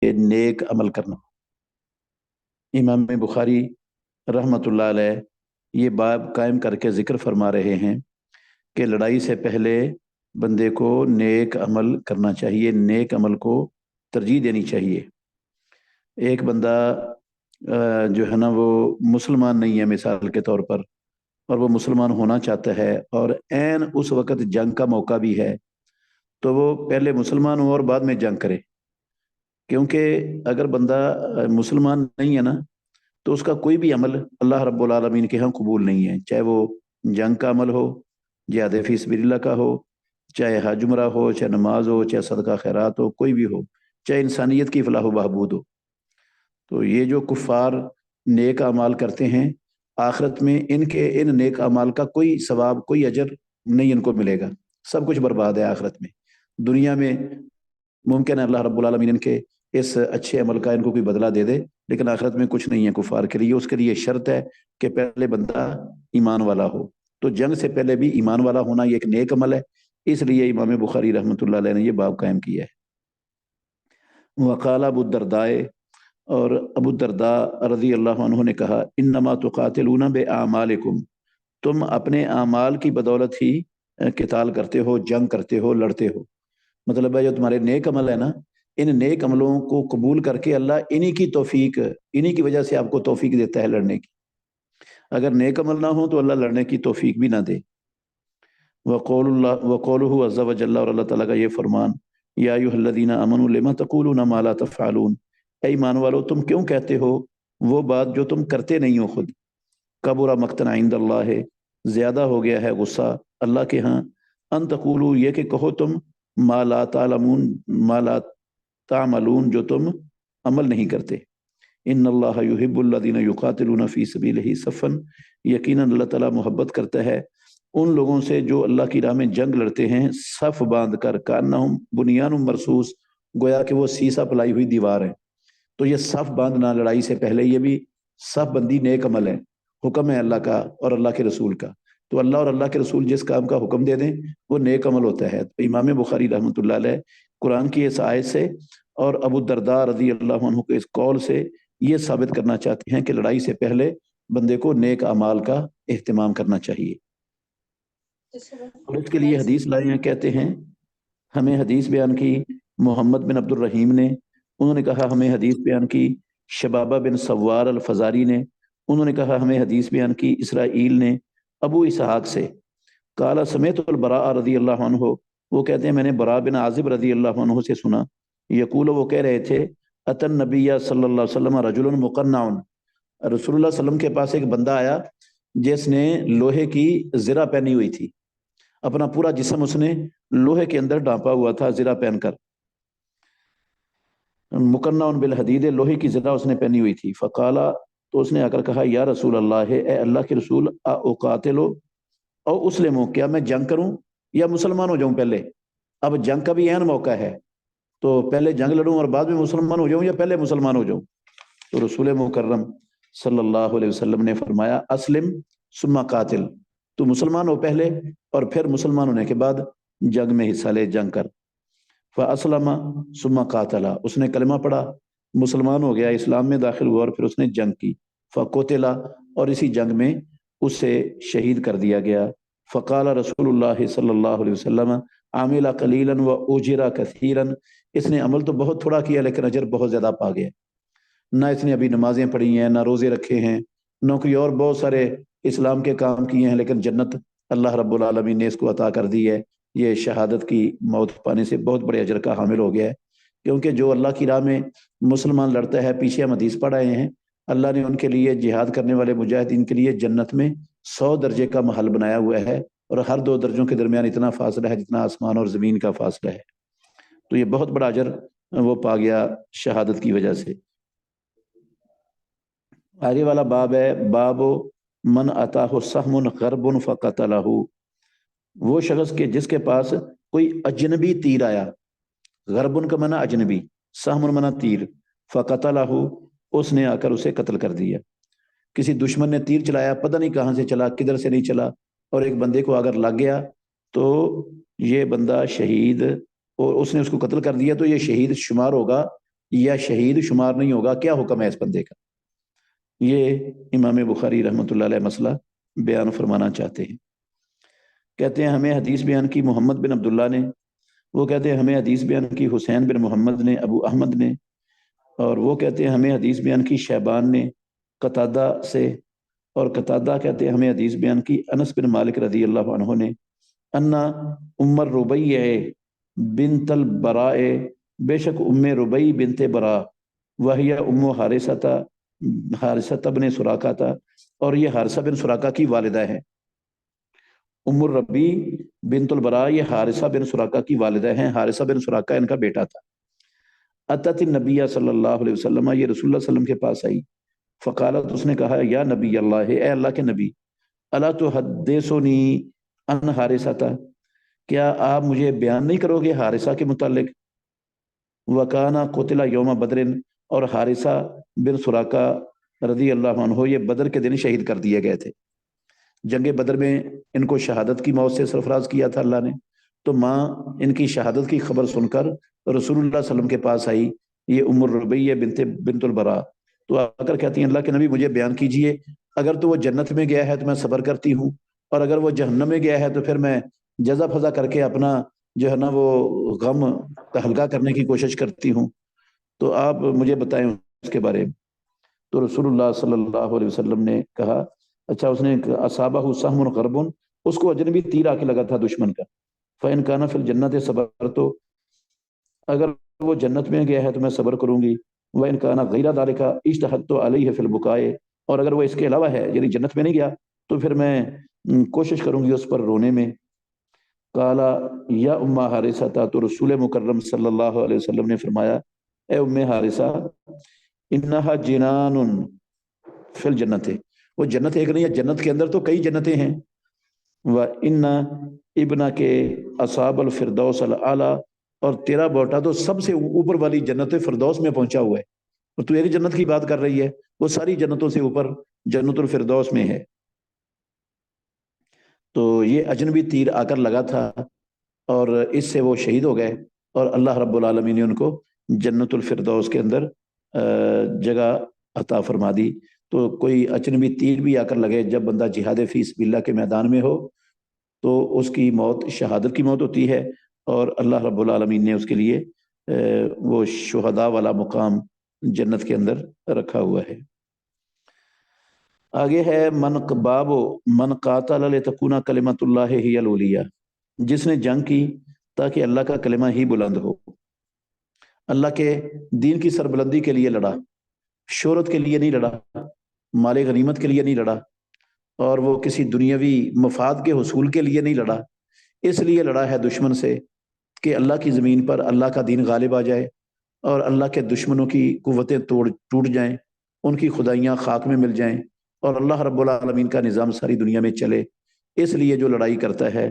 नेक अमल करना। इमाम बुखारी रहमतुल्लाह अलैह ये बाब कायम करके ज़िक्र फरमा रहे हैं कि लड़ाई से पहले बंदे को नेक अमल करना चाहिए, नेक अमल को तरजीह देनी चाहिए। एक बंदा जो है ना वो मुसलमान नहीं है मिसाल के तौर पर, और वो मुसलमान होना चाहता है और ऐन उस वक़्त जंग का मौका भी है, तो वो पहले मुसलमान हो और बाद में जंग करे। क्योंकि अगर बंदा मुसलमान नहीं है ना, तो उसका कोई भी अमल अल्लाह रब्बुल आलमीन के यहाँ कबूल नहीं है, चाहे वो जंग का अमल हो, जिहाद फी सबिलिल्लाह का हो, चाहे हज उम्रा हो, चाहे नमाज हो, चाहे सदका खैरात हो, कोई भी हो, चाहे इंसानियत की फलाह बहबूद हो। तो ये जो कुफ़ार नेक अमाल करते हैं, आखिरत में इनके इन नेक अमाल का कोई सवाब, कोई अजर नहीं इनको मिलेगा, सब कुछ बर्बाद है आखिरत में। दुनिया में मुमकिन है अल्लाह रब्बुल आलमीन इनके इस अच्छे अमल का इनको कोई बदला दे दे, लेकिन आखिरत में कुछ नहीं है कुफार के लिए। उसके लिए शर्त है कि पहले बंदा ईमान वाला हो। तो जंग से पहले भी ईमान वाला होना ये एक नेक अमल है, इसलिए इमाम बुखारी रहमतुल्लाह अलैह ने ये बाब कायम किया है। वक़ाल अबू दरदाए, और अबू दरदा रज़ी अल्लाह अन्हु ने कहा, इन्नमा तुक़ातिलूना बिअमालिकुम, तुम अपने आमाल की बदौलत ही किताल करते हो, जंग करते हो, लड़ते हो। मतलब है जो तुम्हारे नेक अमल है ना, इन नेक अमलों को कबूल करके अल्लाह इन्हीं की तौफीक, इन्हीं की वजह से आपको तौफीक देता है लड़ने की। अगर नेक अमल ना हो तो अल्लाह लड़ने की तौफीक भी ना दे। वक़ौलुहु अज़्ज़ा व जल्ला, और अल्लाह ताला का ये फरमान, या अय्युहल्लज़ीना आमनू लिमा तक़ूलूना मा ला तफ़अलून, ऐ ईमान वालो तुम क्यों कहते हो वो बात जो तुम करते नहीं हो खुद। कबुरा मक़तन इंदल्लाह है, ज़्यादा हो गया है गुस्सा अल्लाह के यहाँ। अन तक़ूलू, ये कि कहो तुम, मा ला तालमून, मा ला तामलून, जो तुम अमल नहीं करते। इन्नल्लाह युहिब्बुल्लज़ीना युक़ातिलूना फ़ी सबीलिही सफ़न, यकीनन अल्लाह ताला मोहब्बत करता है उन लोगों से जो अल्लाह की राह में जंग लड़ते हैं सफ़ बांध कर, कान्नहुम बुनियानुम मरसूस, गोया कि वो सीसा पलाई हुई दीवार है। तो ये सफ़ बांधना लड़ाई से पहले, ये भी सफ़ बंदी नेक अमल है, हुक्म है अल्लाह का और अल्लाह के रसूल का। तो अल्लाह और अल्लाह के रसूल जिस काम का हुक्म दे दें वो नेक अमल होता है। तो इमाम बुखारी रहमतुल्लाह अलैह कुरान की इस आयत से और अबू दरदा रज़ी अल्लाह अन्हु के इस कौल से ये साबित करना चाहते हैं कि लड़ाई से पहले बंदे को नेक अमाल का एहतमाम करना चाहिए। और इसके लिए हदीस लाए हैं, कहते हैं हमें हदीस बयान की मोहम्मद बिन अब्दुल रहीम ने, उन्होंने कहा हमें हदीस बयान की शबाबा बिन सवार अल फजारी ने, उन्होंने कहा हमें हदीस बयान की इसराइल ने अबू इसहाक से। काला समेतुल बरा रज़ी अल्लाह अन्हु, वो कहते हैं मैंने बरा बिन आजिब रज़ी अल्लाह अन्हु से सुना, यकूल, वो कह रहे थे, अतन नबिया सल्लल्लाहु अलैहि वसल्लम रजुलन मुक़न्नाउन, रसूलुल्लाह सल्लम के पास एक बंदा आया जिसने लोहे की ज़रा पहनी हुई थी, अपना पूरा जिस्म उसने लोहे के अंदर ढांपा हुआ था ज़रा पहनकर। मुकन्नाउन बिल हदीद, लोहे की ज़रा उसने पहनी हुई थी। फ़काला, तो उसने आकर कहा, या रसूल अल्लाह है, ए अल्लाह के रसूल, उक़ातिलु और उस्लिमु, क्या मैं जंग करूं या मुसलमान हो जाऊं पहले। अब जंग का भी ऐन मौका है, तो पहले जंग लड़ूं और बाद में मुसलमान हो जाऊं या पहले मुसलमान हो जाऊं। तो रसूल मुकर्रम सल्लल्लाहु अलैहि वसल्लम ने फरमाया, अस्लिम सुम्मा कातिल, तू मुसलमान हो पहले और फिर मुसलमान होने के बाद जंग में हिस्सा ले, जंग कर। फ़अस्लमा सुम्मा कातला, उसने कलमा पढ़ा, मुसलमान हो गया, इस्लाम में दाखिल हुआ और फिर उसने जंग की। फ़क़ुतिला, और इसी जंग में उसे शहीद कर दिया गया। फ़क़ाल रसूलुल्लाह सल्लल्लाहु अलैहि वसल्लम, आमिला कलीलन व उजिरा कसीरन, इसने अमल तो बहुत थोड़ा किया लेकिन अजर बहुत ज़्यादा पा गया। ना इसने अभी नमाजें पढ़ी हैं, ना रोज़े रखे हैं, ना कोई और बहुत सारे इस्लाम के काम किए हैं, लेकिन जन्नत अल्लाह रब्बुल आलमीन ने इसको अता कर दी है। ये शहादत की मौत पाने से बहुत बड़े अजर का हामिल हो गया है। क्योंकि जो अल्लाह की राह में मुसलमान लड़ता है, पीछे हम हदीस पढ़ आए हैं, अल्लाह ने उनके लिए, जिहाद करने वाले मुजाहिदीन के लिए जन्नत में 100 दर्जे का महल बनाया हुआ है, और हर 2 दर्जों के दरमियान इतना फासला है जितना आसमान और ज़मीन का फासला है। तो ये बहुत बड़ा अजर वो पा गया शहादत की वजह से। आगे वाला बाब है, बाबो मन अताहु सहमुन गरबुन फ़क़तलहु, वो शख्स के जिसके पास कोई अजनबी तीर आया, गरबुन का मना अजनबी, सहमुन मना तीर, फ़क़तलहु, उसने आकर उसे कत्ल कर दिया। किसी दुश्मन ने तीर चलाया, पता नहीं कहाँ से चला, किधर से नहीं चला, और एक बंदे को अगर लग गया तो ये बंदा शहीद, और उसने उसको कत्ल कर दिया तो ये शहीद शुमार होगा یا شہید شمار نہیں ہوگا، کیا حکم ہے اس بندے کا؟ یہ امام بخاری رحمۃ اللہ علیہ مسئلہ بیان فرمانا چاہتے ہیں۔ کہتے ہیں ہمیں حدیث بیان کی محمد بن عبداللہ نے، وہ کہتے ہیں ہمیں حدیث بیان کی حسین بن محمد نے، ابو احمد نے، اور وہ کہتے ہیں ہمیں حدیث بیان کی شیبان نے قتادہ سے، اور قتادہ کہتے ہیں ہمیں حدیث بیان کی انس بن مالک رضی اللہ عنہ نے، انا ام ربیع بنت البراء، بے شک ام ربیع بنت براء، وہی ام حارثہ بن سراقہ تھا، اور یہ حارثہ بن سراقہ کی والدہ ہے۔ ام الربیع بنت البراء یہ حارثہ بن سراقہ کی والدہ ہیں، حارثہ بن سراقہ ان کا بیٹا تھا۔ اتت النبی صلی اللہ علیہ وسلم، یہ رسول اللہ صلی اللہ علیہ وسلم کے پاس آئی، فقالت، اس نے کہا یا نبی اللہ، اے اللہ کے نبی، الا تحدثنی عن حارثہ، کیا آپ مجھے بیان نہیں کرو گے حارثہ کے متعلق؟ وکانا قتل یوم بدر، اور حارثہ بن سراقہ رضی اللہ عنہ یہ بدر کے دن شہید کر دیے گئے تھے۔ جنگ بدر میں ان کو شہادت کی موت سے سرفراز کیا تھا اللہ نے، تو ماں ان کی شہادت کی خبر سن کر رسول اللہ صلی اللہ علیہ وسلم کے پاس آئی، یہ ام الربیع بنت البراء، تو آ کر کہتی ہیں اللہ کے نبی مجھے بیان کیجئے، اگر تو وہ جنت میں گیا ہے تو میں صبر کرتی ہوں، اور اگر وہ جہنم میں گیا ہے تو پھر میں جزا فضا کر کے اپنا جو ہے نا وہ غم کا ہلکا کرنے کی کوشش کرتی ہوں، تو آپ مجھے بتائیں اس کے بارے میں۔ تو رسول اللہ صلی اللہ علیہ وسلم نے کہا اچھا، اس نے اصابہ سہم غرب، اس کو اجنبی تیر آ کے لگا تھا دشمن کا، فَإِنْ كَانَ فِي الْجَنَّةِ صَبَرْتُ، اگر وہ جنت میں گیا ہے تو میں صبر کروں گی، وَإِنْ كَانَ غَيْرَ ذَلِكَ اجْتَهَدتُ عَلَيْهِ فِي الْبُكَاءِ، اور اگر وہ اس کے علاوہ ہے یعنی جنت میں نہیں گیا تو پھر میں کوشش کروں گی اس پر رونے میں۔ قال یا ام حارثہ، تو رسول مکرم صلی اللہ علیہ وسلم نے فرمایا اے ام حارثہ، انہا جنان فی الجنت، وہ جنت ایک نہیں ہے، جنت کے اندر تو کئی جنتیں ہیں، وَإِنَّ ابنہ کے اصحاب الفردوس العلیٰ، اور تیرا بیٹا تو سب سے اوپر والی جنت فردوس میں پہنچا ہوا ہے، اور تو ایک جنت کی بات کر رہی ہے، وہ ساری جنتوں سے اوپر جنت الفردوس میں ہے۔ تو یہ اجنبی تیر آ کر لگا تھا اور اس سے وہ شہید ہو گئے، اور اللہ رب العالمین نے ان کو جنت الفردوس کے اندر جگہ عطا فرما دی۔ تو کوئی اجنبی تیر بھی آ کر لگے جب بندہ جہاد فی سبیل اللہ کے میدان میں ہو تو اس کی موت شہادت کی موت ہوتی ہے، اور اللہ رب العالمین نے اس کے لیے وہ شہداء والا مقام جنت کے اندر رکھا ہوا ہے۔ آگے ہے باب من قاتل لتکون کلمۃ اللہ ہی العلیہ، جس نے جنگ کی تاکہ اللہ کا کلمہ ہی بلند ہو، اللہ کے دین کی سربلندی کے لیے لڑا، شہرت کے لیے نہیں لڑا، مال غنیمت کے لیے نہیں لڑا، اور وہ کسی دنیاوی مفاد کے حصول کے لیے نہیں لڑا، اس لیے لڑا ہے دشمن سے کہ اللہ کی زمین پر اللہ کا دین غالب آ جائے اور اللہ کے دشمنوں کی قوتیں ٹوٹ جائیں، ان کی خدائیاں خاک میں مل جائیں، اور اللہ رب العالمین کا نظام ساری دنیا میں چلے۔ اس لیے جو لڑائی کرتا ہے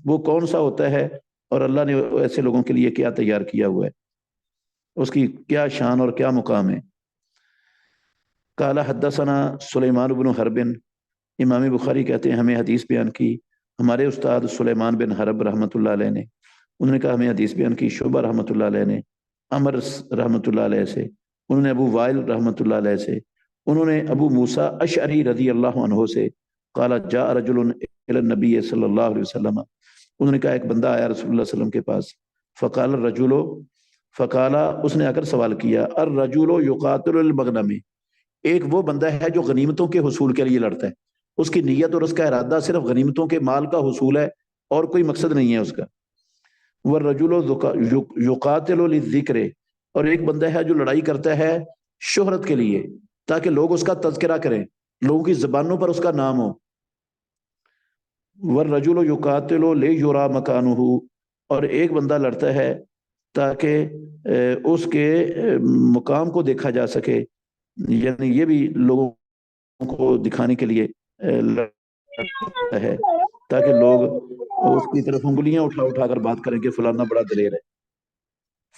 وہ کون سا ہوتا ہے، اور اللہ نے ایسے لوگوں کے لیے کیا تیار کیا ہوا ہے، اس کی کیا شان اور کیا مقام ہے۔ قال حدثنا سلیمان بن حرب، امام بخاری کہتے ہیں ہمیں حدیث بیان کی ہمارے استاد سلیمان بن حرب رحمۃ اللہ علیہ نے، انہوں نے کہا ہمیں حدیث بیان کی شعبہ رحمۃ اللہ علیہ نے، عمر رحمۃ اللہ علیہ سے، انہوں نے ابو وائل رحمۃ اللہ علیہ سے، انہوں نے ابو موسیٰ اشعری رضی اللہ عنہ سے، قال جاء رجل الی النبی صلی اللہ علیہ وسلم، انہوں نے کہا ایک بندہ آیا رسول اللہ صلی اللہ علیہ وسلم کے پاس، فقال الرجل، فقال اس نے آ کر سوال کیا، الرجل یقاتل المغنم، ایک وہ بندہ ہے جو غنیمتوں کے حصول کے لیے لڑتا ہے، اس کی نیت اور اس کا ارادہ صرف غنیمتوں کے مال کا حصول ہے اور کوئی مقصد نہیں ہے اس کا۔ وَالرَّجُلُ يُقَاتِلُ لِلذِّكْرِ، اور ایک بندہ ہے جو لڑائی کرتا ہے شہرت کے لیے تاکہ لوگ اس کا تذکرہ کریں، لوگوں کی زبانوں پر اس کا نام ہو۔ وَالرَّجُلُ يُقَاتِلُ لِيُرَى مَكَانُهُ، اور ایک بندہ لڑتا ہے تاکہ اس کے مقام کو دیکھا جا سکے، یعنی یہ بھی لوگوں کو دکھانے کے لیے لڑتا ہے تاکہ لوگ اس کی طرف انگلیاں اٹھا اٹھا کر بات کریں کہ فلانا بڑا دلیر ہے۔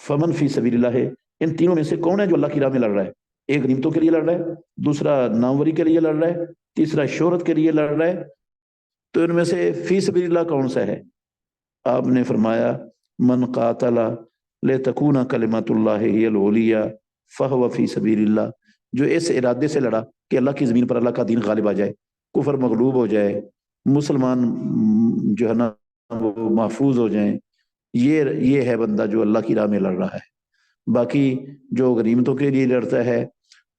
فمن فی سبیل اللہ، ان تینوں میں سے کون ہے جو اللہ کی راہ میں لڑ رہا ہے؟ ایک غنیمتوں کے لیے لڑ رہا ہے، دوسرا ناموری کے لیے لڑ رہا ہے، تیسرا شہرت کے لیے لڑ رہا ہے، تو ان میں سے فی سبیل اللہ کون سا ہے؟ آپ نے فرمایا من قاتل लितकून कलिमतुल्लाहि हियल उलिया फहुव फी सबीलिल्लाह, जो इस इरादे से लड़ा कि अल्लाह की ज़मीन पर अल्लाह का दीन गालिब आ जाए, कुफर मगलूब हो जाए, मुसलमान जो है ना वो महफूज हो जाएं, ये है बंदा जो अल्लाह की राह में लड़ रहा है। बाकी जो गनीमतों के लिए लड़ता है,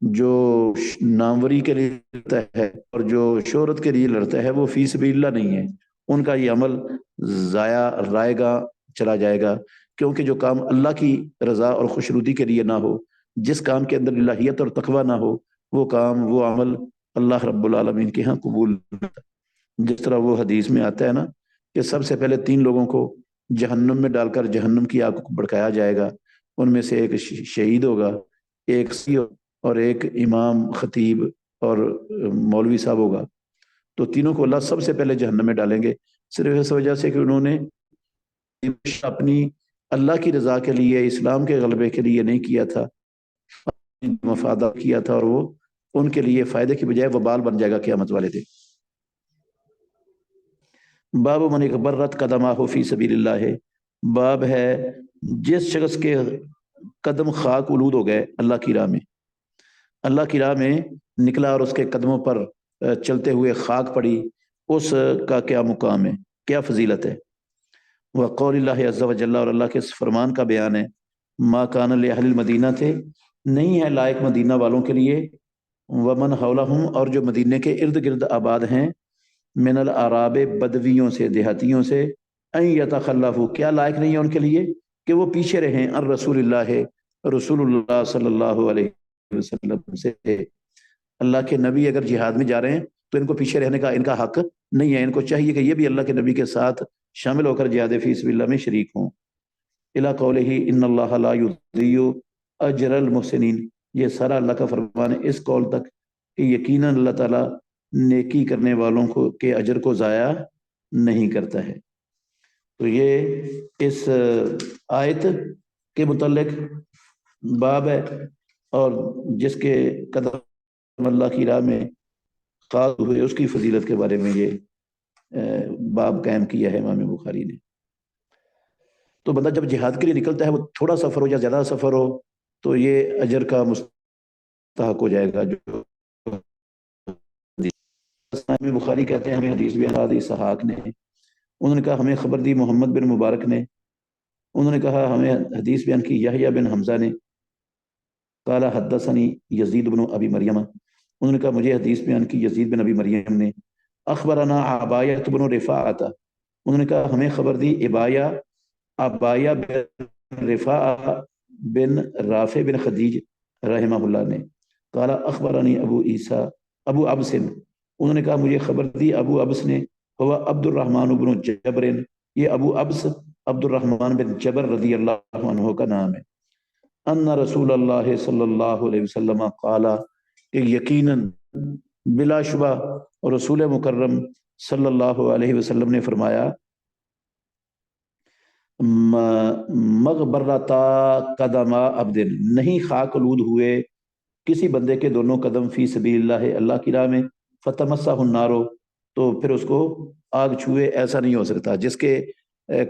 जो नामवरी के लिए लड़ता है और जो शोहरत के लिए लड़ता है, वो फी सबीलिल्लाह नहीं है। उनका ये अमल ज़ाया रायगा चला जाएगा, क्योंकि जो काम अल्लाह की रज़ा और खुशनुदी के लिए ना हो, जिस काम के अंदर इलाहियत और तकवा ना हो, वो काम वो अमल अल्लाह रब्बुल आलमीन के यहाँ कबूल। जिस तरह वो हदीस में आता है ना कि सबसे पहले 3 लोगों को जहन्नुम में डालकर जहन्नुम की आग को भड़काया जाएगा। उनमें से एक शहीद होगा, एक सी और एक इमाम खतीब और मौलवी साहब होगा। तो तीनों को अल्लाह सबसे पहले जहन्नम में डालेंगे, सिर्फ इस वजह से कि उन्होंने अपनी अल्लाह की रजा के लिए, इस्लाम के गलबे के लिए नहीं किया था, मफादा किया था, और वो उनके लिए फायदे की बजाय वबाल बन जाएगा क़यामत वाले दिन। बाब मन बर्रत कदमा फी सबीलिल्लाह है, बाब है जिस शख्स के कदम खाक उलूद हो गए अल्लाह की राह में, अल्लाह की राह में निकला और उसके कदमों पर चलते हुए खाक पड़ी, उसका क्या मुकाम है, क्या फजीलत है। वह कौलिल्लाहि अज़्ज़ा व जल्ला, और अल्लाह के इस फरमान का बयान है, मा कान लिअहलिल मदीना थे, नहीं है लायक मदीना वालों के लिए, वमन हौलहुम, और जो मदीने के इर्द गिर्द आबाद हैं, मिनल आराबे बदवियों से, देहातियों से, अन यतखल्लफू, क्या लायक नहीं है उनके लिए कि वो पीछे रहें, अर रसूलुल्लाह सल्लल्लाहु अलैहि वसल्लम से। अल्लाह के नबी अगर जिहाद में जा रहे हैं तो इनको पीछे रहने का इनका हक नहीं है, इनको चाहिए कि ये भी अल्लाह के नबी के साथ शामिल होकर जिहाद फी सबिलिल्लाह में शरीक हों। इला कौलिही इन्नल्लाह ला युज़िय्यु अजरल मुहसिनीन, ये सारा अल्लाह का फरमान है इस कौल तक कि यकीनन अल्लाह ताला नेकी करने वालों को के अजर को ज़ाया नहीं करता है। तो ये इस आयत के मुतल्लिक बाब है, और जिसके कदम अल्लाह की राह में खास हुए उसकी फजीलत के बारे में ये बाब कायम किया है इमाम बुखारी ने। तो बंदा जब जिहाद के लिए निकलता है, वो थोड़ा सफ़र हो या ज़्यादा सफ़र हो, तो ये अजर का मुस्तहक हो जाएगा। जो बुखारी कहते हैं, हमें हदीस बयान दी इसहाक ने, उन्होंने कहा हमें खबर दी मोहम्मद बिन मुबारक ने, उन्होंने कहा हमें हदीस बयान की यहया बिन हमजा ने, काला हद्दसनी यजीद बिन अबी मरियम, उन्होंने कहा मुझे हदीस बयान की यजीद बिन अबी मरियम ने, अखबरना अबाया बिन रिफाअता, उन्होंने कहा हमें खबर दी अबाया बिन रिफा बिन राफे बिन खदीज रहमहुल्लाह ने, काला अखबरनी अबू अबसिन, उन्होंने कहा मुझे खबर दी अबू अब्स ने, हुआ अब्दुर्रहमान बिन जबरिन, ये अबू अब्स अब्दुर्रहमान बिन जबर रदी अल्लाह अन्हु का नाम है। अन्ना रसूलुल्लाह सल्लल्लाहु अलैहि वसल्लम काला, कि यकीनन बिलाशुबा रसूल मुकर्रम सल्लल्लाहु अलैहि वसल्लम ने फरमाया, मगबरता कदमा अब्दिन, नहीं खाकलूद हुए किसी बंदे के दोनों कदम फी सबीलिल्लाह है अल्लाह की राह में, फतमस्साहुन नारो, तो फिर उसको आग छुए, ऐसा नहीं हो सकता। जिसके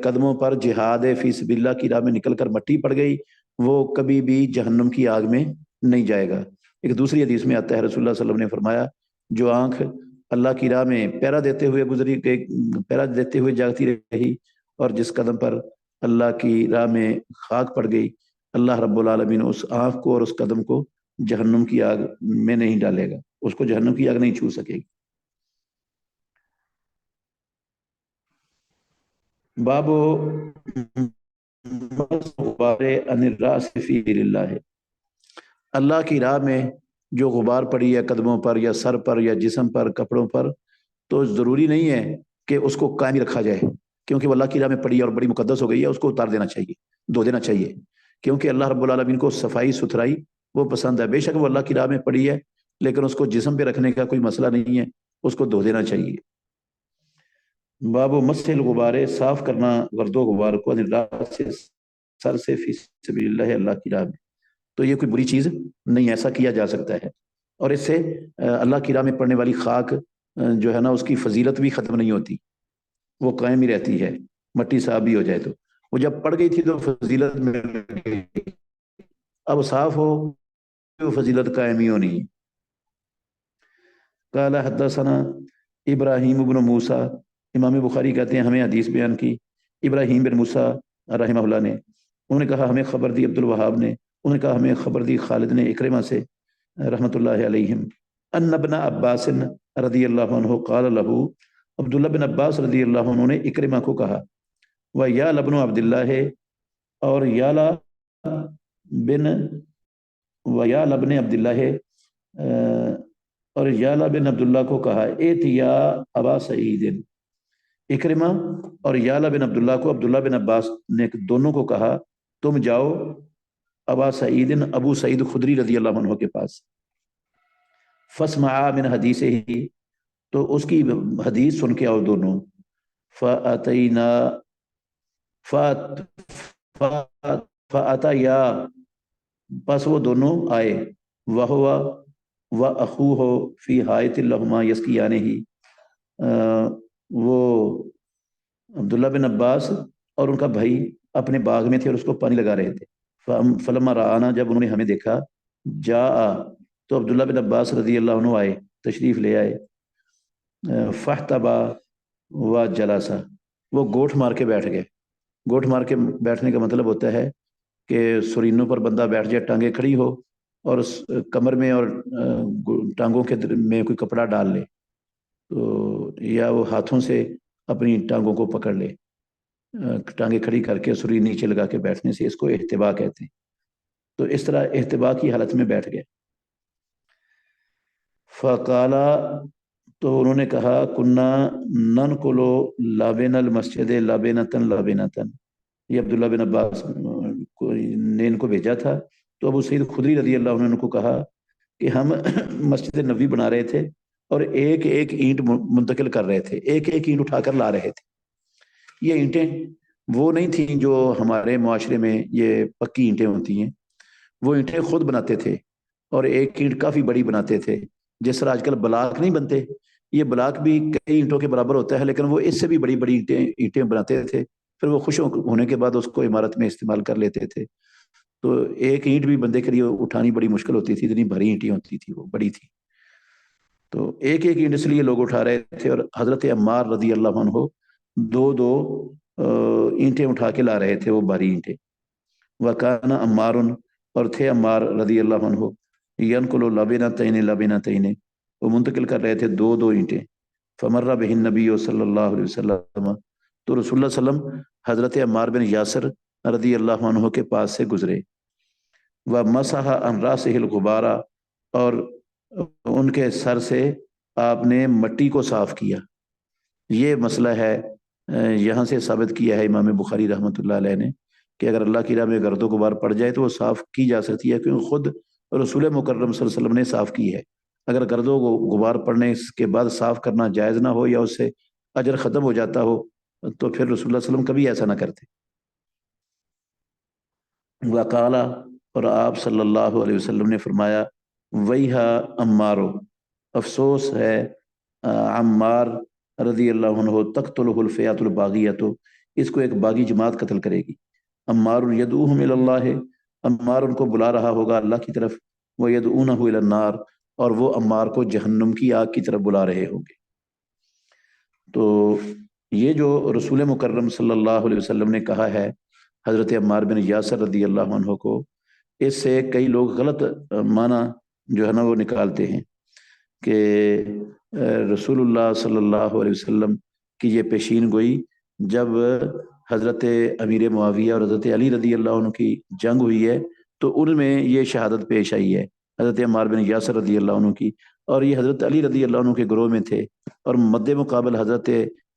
कदमों पर जिहाद फी सबीलिल्लाह की राह में निकलकर मट्टी पड़ गई, वो कभी भी जहन्नुम की आग में नहीं जाएगा। एक दूसरी हदीस में आता है, रसूलुल्लाह सल्लल्लाहु अलैहि वसल्लम ने फरमाया, जो आंख अल्लाह की राह में पैरा देते हुए गुजरी, पैरा देते हुए जागती रही, और जिस कदम पर अल्लाह की राह में खाक पड़ गई, अल्लाह रब्बुल आलमीन उस आंख को और उस कदम को जहन्नुम की आग में नहीं डालेगा, उसको जहन्नुम की आग नहीं छू सकेगी। बाबो है, अल्लाह की राह में जो गुबार पड़ी है कदमों पर या सर पर या जिस्म पर, कपड़ों पर, तो ज़रूरी नहीं है कि उसको कायम रखा जाए, क्योंकि वो अल्लाह की राह में पड़ी है और बड़ी मुकद्दस हो गई है, उसको उतार देना चाहिए, धो देना चाहिए, क्योंकि अल्लाह रब्बुल आलमीन को सफाई सुथराई वो पसंद है। बेशक वो अल्लाह की राह में पड़ी है, लेकिन उसको जिस्म पे रखने का कोई मसला नहीं है, उसको धो देना चाहिए। बाबू मस्सिल गुबारे, साफ करना गर्दो गुबार को से, सर से फी सबिलिल्लाह अल्लाह की राह में, तो ये कोई बुरी चीज़ नहीं, ऐसा किया जा सकता है। और इससे अल्लाह की राह में पड़ने वाली खाक जो है ना, उसकी फजीलत भी ख़त्म नहीं होती, वो कायम ही रहती है, मट्टी साहब भी हो जाए तो। وہ جب پڑ گئی تھی تو فضیلت مل گئی، اب صاف ہو وہ فضیلت قائم ہی ہونی ہے۔ قال حدثنا ابراہیم بن موسیٰ، امام بخاری کہتے ہیں ہمیں حدیث بیان کی ابراہیم بن موسیٰ رحمہ اللہ نے، انہوں نے کہا ہمیں خبر دی عبد الوہاب نے، انہوں نے کہا ہمیں خبر دی خالد نے اکرمہ سے رحمۃ اللہ علیہم، ان ابن عباس رضی اللہ عنہ قال لہو، عبداللہ بن عباس رضی اللہ عنہ نے اکرمہ کو کہا، و یا لبن عبداللہ، اور یالا بن و یا لبن عبداللہ، اور یالا بن عبداللہ کو کہا ایتیا ابا سعید، اکرمہ اور یالا بن عبداللہ کو عبداللہ بن عباس نے دونوں کو کہا تم جاؤ ابا سعید، ابو سعید خدری رضی اللہ عنہ کے پاس، فاسمعا من حدیث ہی، تو اس کی حدیث سن کے آؤ دونوں، فاتینا فاتیا، بس وہ دونوں آئے، وہوا و اخوہ فی حائط لہما یسقیانہ، وہ عبداللہ بن عباس اور ان کا بھائی اپنے باغ میں تھے اور اس کو پانی لگا رہے تھے، فلما رآنا، جب انہوں نے ہمیں دیکھا، جا، تو عبداللہ بن عباس رضی اللہ عنہ آئے، تشریف لے آئے، فاحتبا و جلسا، وہ گوٹھ مار کے بیٹھ گئے۔ گوٹھ مار کے بیٹھنے کا مطلب ہوتا ہے کہ سرینوں پر بندہ بیٹھ جائے، ٹانگیں کھڑی ہو اور کمر میں اور ٹانگوں کے میں کوئی کپڑا ڈال لے، تو یا وہ ہاتھوں سے اپنی ٹانگوں کو پکڑ لے، ٹانگیں کھڑی کر کے سری نیچے لگا کے بیٹھنے سے اس کو احتبا کہتے ہیں۔ تو اس طرح احتبا کی حالت میں بیٹھ گئے۔ فقالا، تو انہوں نے کہا کننا ننقلو لابین المسجد لابینتن لابینتن، یہ عبداللہ بن عباس نے ان کو بھیجا تھا، تو ابو سعید خدری رضی اللہ عنہ نے ان کو کہا کہ ہم مسجد نبوی بنا رہے تھے اور ایک ایک اینٹ منتقل کر رہے تھے، ایک ایک اینٹ اٹھا کر لا رہے تھے۔ یہ اینٹیں وہ نہیں تھیں جو ہمارے معاشرے میں یہ پکی اینٹیں ہوتی ہیں، وہ اینٹیں خود بناتے تھے اور ایک اینٹ کافی بڑی بناتے تھے، جس طرح آج کل بلاک نہیں بنتے، یہ بلاک بھی کئی اینٹوں کے برابر ہوتا ہے، لیکن وہ اس سے بھی بڑی بڑی اینٹیں بناتے تھے، پھر وہ خوش ہونے کے بعد اس کو عمارت میں استعمال کر لیتے تھے۔ تو ایک اینٹ بھی بندے کے لیے اٹھانی بڑی مشکل ہوتی تھی، اتنی بھاری اینٹیں ہوتی تھی، وہ بڑی تھی، تو ایک ایک اینٹ اس لیے لوگ اٹھا رہے تھے، اور حضرت عمار رضی اللہ عنہ دو دو اینٹیں اٹھا کے لا رہے تھے، وہ بھاری اینٹیں۔ وکان عمار، اور تھے عمار رضی اللہ عنہ، ینقلوا لبنتین لبنتین، وہ منتقل کر رہے تھے دو دو اینٹیں۔ فمر بہ النبی صلی اللہ علیہ وسلم، تو رسول اللہ صلی اللہ علیہ وسلم حضرت عمار بن یاسر رضی اللہ عنہ کے پاس سے گزرے، ومسح عن راسہ الغبار، اور ان کے سر سے آپ نے مٹی کو صاف کیا۔ یہ مسئلہ ہے یہاں سے ثابت کیا ہے امام بخاری رحمۃ اللہ علیہ نے کہ اگر اللہ کی راہ میں گرد و غبار پڑ جائے تو وہ صاف کی جا سکتی ہے، کیونکہ خود رسول مکرم صلی اللہ علیہ وسلم نے صاف کی ہے۔ اگر گرد و غبار پڑنے کے بعد صاف کرنا جائز نہ ہو یا اس سے اجر ختم ہو جاتا ہو تو پھر رسول اللہ صلی اللہ علیہ وسلم کبھی ایسا نہ کرتے۔ وقالا، اور آپ صلی اللہ علیہ وسلم نے فرمایا، ویہا عمارو، افسوس ہے عمار رضی اللہ عنہ، تقتلہ الفئۃ الباغیۃ، اس کو ایک باغی جماعت قتل کرے گی۔ عمار یدعوہم الی اللہ، عمار ان کو بلا رہا ہوگا اللہ کی طرف، ویدعونہ الی النار، اور وہ عمار کو جہنم کی آگ کی طرف بلا رہے ہوں گے۔ تو یہ جو رسول مکرم صلی اللہ علیہ وسلم نے کہا ہے حضرت عمار بن یاسر رضی اللہ عنہ کو، اس سے کئی لوگ غلط معنی جو ہے نا وہ نکالتے ہیں کہ رسول اللہ صلی اللہ علیہ وسلم کی یہ پیشین گوئی جب حضرت امیر معاویہ اور حضرت علی رضی اللہ عنہ کی جنگ ہوئی ہے تو ان میں یہ شہادت پیش آئی ہے حضرت عمار بن یاسر رضی اللہ عنہ کی، اور یہ حضرت علی رضی اللہ عنہ کے گروہ میں تھے اور مد مقابل حضرت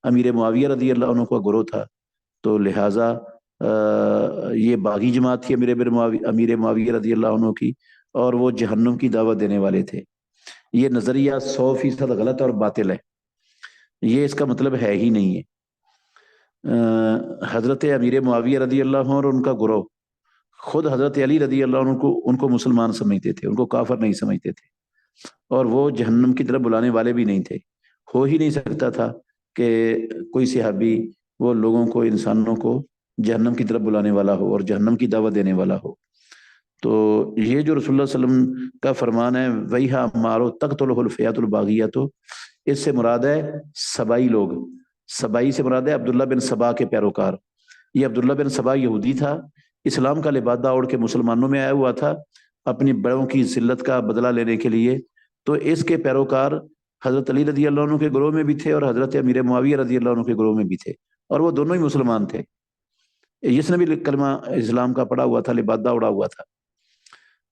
امیر معاویہ رضی اللہ عنہ کا گروہ تھا، تو لہٰذا یہ باغی جماعت تھی امیر معاویہ رضی اللہ عنہ کی، اور وہ جہنم کی دعوت دینے والے تھے۔ یہ نظریہ 100% غلط اور باطل ہے، یہ اس کا مطلب ہے ہی نہیں ہے۔ حضرت امیر معاویہ رضی اللہ عنہ اور ان کا گروہ خود حضرت علی رضی اللہ عنہ کو ان کو مسلمان سمجھتے تھے، ان کو کافر نہیں سمجھتے تھے، اور وہ جہنم کی طرف بلانے والے بھی نہیں تھے۔ ہو ہی نہیں سکتا تھا کہ کوئی صحابی وہ لوگوں کو، انسانوں کو जहन्नम की तरफ बुलाने वाला हो और जहन्नम की दावत देने वाला हो। तो ये जो रसूलुल्लाह सल्लल्लाहु अलैहि वसल्लम का फरमान है, वही हा मारो तख्तुल फ़ियातुल बागिया, तो इससे मुराद है सबाई लोग। सबाई से मुराद है अब्दुल्ला बिन सबा के पैरोकार। ये अब्दुल्ला बिन सबा यहूदी था, इस्लाम का लिबादा ओढ़ के मुसलमानों में आया हुआ था अपनी बड़ों की जिल्लत का बदला लेने के लिए। तो इसके पैरोकार हज़रत अली रज़ी अल्लाह अन्हु के ग्रोह में भी थे और हज़रत अमीर मुआविया रज़ी अल्लाह अन्हु के ग्रोह में भी थे, और वो दोनों ही मुसलमान थे। इसने भी कलमा इस्लाम का पढ़ा हुआ था, लिबादा उड़ा हुआ था,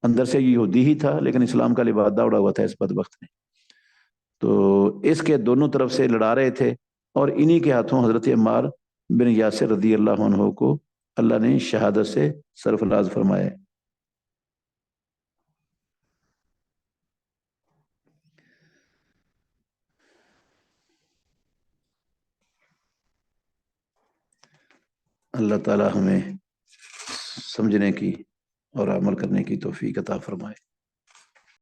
अंदर से यहूदी ही था लेकिन इस्लाम का लिबादा उड़ा हुआ था इस बदबख्त ने। तो इसके दोनों तरफ से लड़ा रहे थे, और इन्हीं के हाथों हज़रत अम्मार बिन यासिर रज़ी अल्लाह अन्हु को अल्लाह ने शहादत से सरफराज फरमाया। अल्लाह ताला हमें समझने की और अमल करने की तौफीक अता फरमाए।